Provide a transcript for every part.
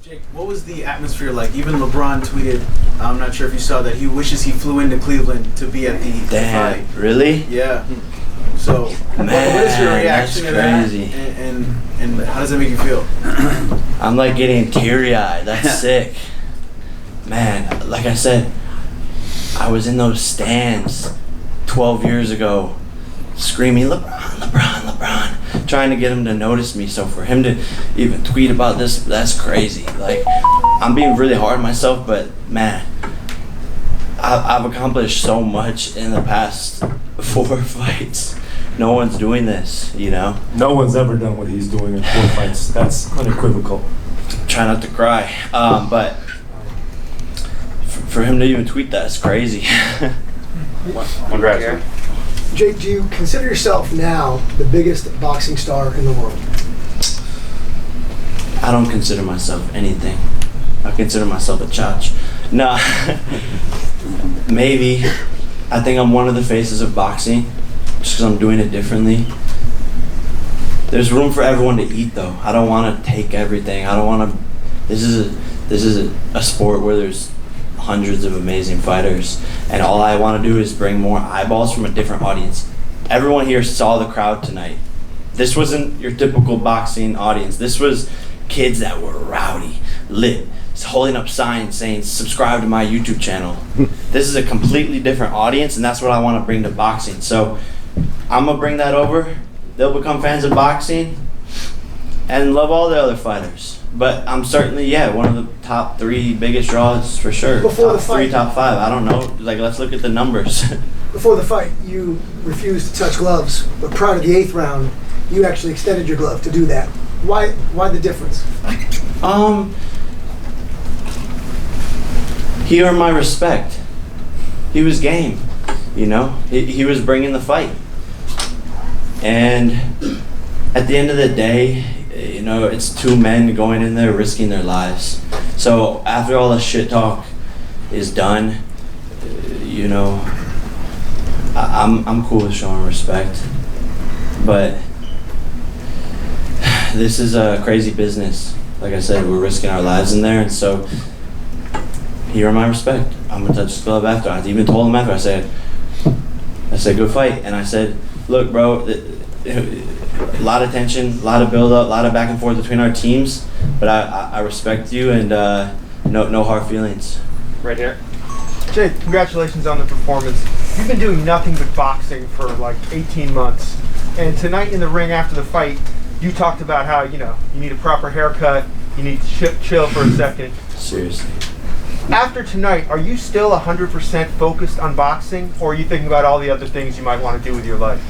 Jake, what was the atmosphere like? Even LeBron tweeted, I'm not sure if you saw that, he wishes he flew into Cleveland to be at the Damn, fight. really? Yeah. So, what is your reaction to that? And how does it make you feel? I'm like getting teary-eyed. That's sick. Man, like I said, I was in those stands 12 years ago screaming, LeBron, LeBron, LeBron, trying to get him to notice me. So for him to even tweet about this, that's crazy. Like, I'm being really hard on myself, but man, I've accomplished so much in the past 4 fights. No one's doing this, you know? No one's ever done what he's doing in 4 fights. That's unequivocal. Try not to cry. But for him to even tweet that is crazy. Congrats. Jake, do you consider yourself now the biggest boxing star in the world? I don't consider myself anything. I consider myself a chach. Nah. Maybe. I think I'm one of the faces of boxing just because I'm doing it differently. There's room for everyone to eat though. I don't want to take everything. I don't want to. This is a sport where there's hundreds of amazing fighters, and all I want to do is bring more eyeballs from a different audience. Everyone here saw the crowd tonight. This wasn't your typical boxing audience. This was kids that were rowdy, lit, holding up signs saying subscribe to my YouTube channel. This is a completely different audience, and that's what I want to bring to boxing. So I'm gonna bring that over. They'll become fans of boxing and love all the other fighters. But I'm certainly, one of the top 3 biggest draws for sure. Before the Top fight. 3, top 5. I don't know. Like, let's look at the numbers. Before the fight, you refused to touch gloves, but prior to the 8th round, you actually extended your glove to do that. Why the difference? He earned my respect. He was game, you know? He was bringing the fight. And at the end of the day, you know, it's 2 men going in there risking their lives. So after all the shit talk is done, you know, I'm cool with showing respect. But this is a crazy business. Like I said, we're risking our lives in there, and so he earned my respect. I'm gonna touch his glove after. I even told him after. I said, good fight. And I said, look, bro, a lot of tension, a lot of build up, a lot of back and forth between our teams, but I respect you, and no hard feelings. Right here. Jake, congratulations on the performance. You've been doing nothing but boxing for like 18 months. And tonight in the ring after the fight, you talked about how, you need a proper haircut, you need to chill for a second. Seriously. After tonight, are you still 100% focused on boxing, or are you thinking about all the other things you might want to do with your life?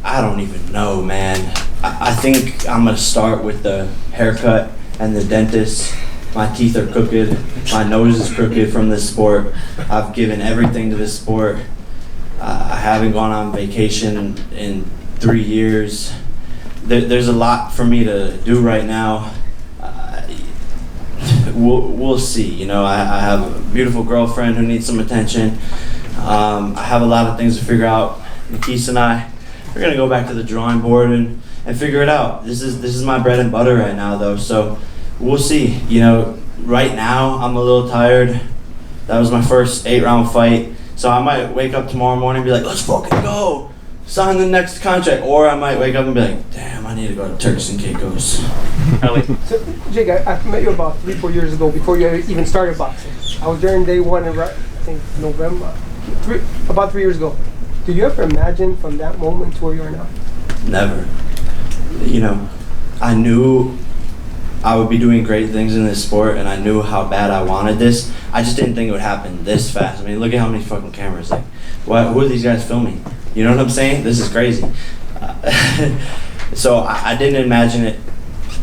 I don't even know, man. I think I'm gonna start with the haircut and the dentist. My teeth are crooked. My nose is crooked from this sport. I've given everything to this sport. I haven't gone on vacation in 3 years. There's a lot for me to do right now. We'll see. You know, I have a beautiful girlfriend who needs some attention. I have a lot of things to figure out. Nikisa and I, we're gonna go back to the drawing board and figure it out. This is my bread and butter right now, though. So we'll see. You know, right now I'm a little tired. That was my first 8-round fight. So I might wake up tomorrow morning and be like, let's fucking go, sign the next contract. Or I might wake up and be like, damn, I need to go to Turks and Caicos. So, Jake, I met you about 3-4 years ago before you even started boxing. I was there in day 1 in, I think, November, about 3 years ago. Did you ever imagine from that moment to where you are now? Never. You know, I knew I would be doing great things in this sport, and I knew how bad I wanted this. I just didn't think it would happen this fast. I mean, look at how many fucking cameras. Like, who are these guys filming? You know what I'm saying? This is crazy. So I didn't imagine it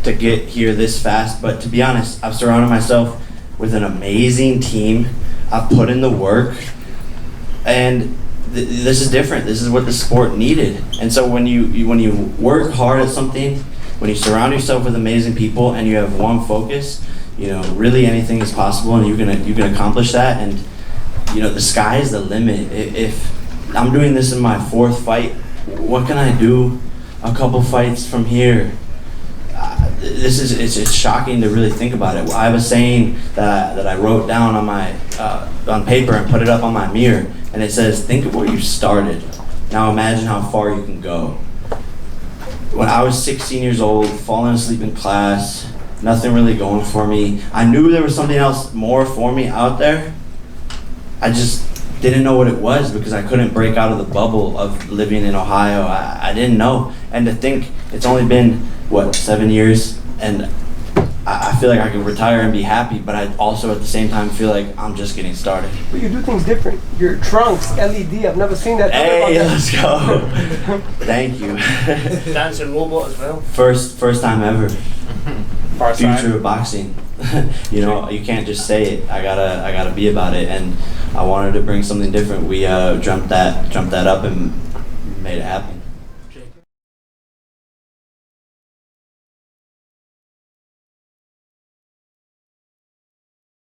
to get here this fast, but to be honest, I've surrounded myself with an amazing team. I've put in the work, and this is different. This is what the sport needed. And so when you work hard at something, when you surround yourself with amazing people and you have one focus, you know, really anything is possible, and you can accomplish that. And you know, the sky is the limit. If I'm doing this in my 4th fight, what can I do a couple fights from here? it's shocking to really think about it. I have a saying that I wrote down on my on paper and put it up on my mirror, and it says, "Think of where you started. Now imagine how far you can go." When I was 16 years old, falling asleep in class, nothing really going for me. I knew there was something else more for me out there. I just didn't know what it was because I couldn't break out of the bubble of living in Ohio. I didn't know. And to think it's only been, 7 years? And I feel like I could retire and be happy, but I also at the same time feel like I'm just getting started. But you do things different. Your trunks, LED, I've never seen that. Hey, let's go. Thank you. Dancing robot as well. First time ever. Far side. Future of boxing. You know, you can't just say it. I gotta be about it, and I wanted to bring something different. We jumped that up and made it happen.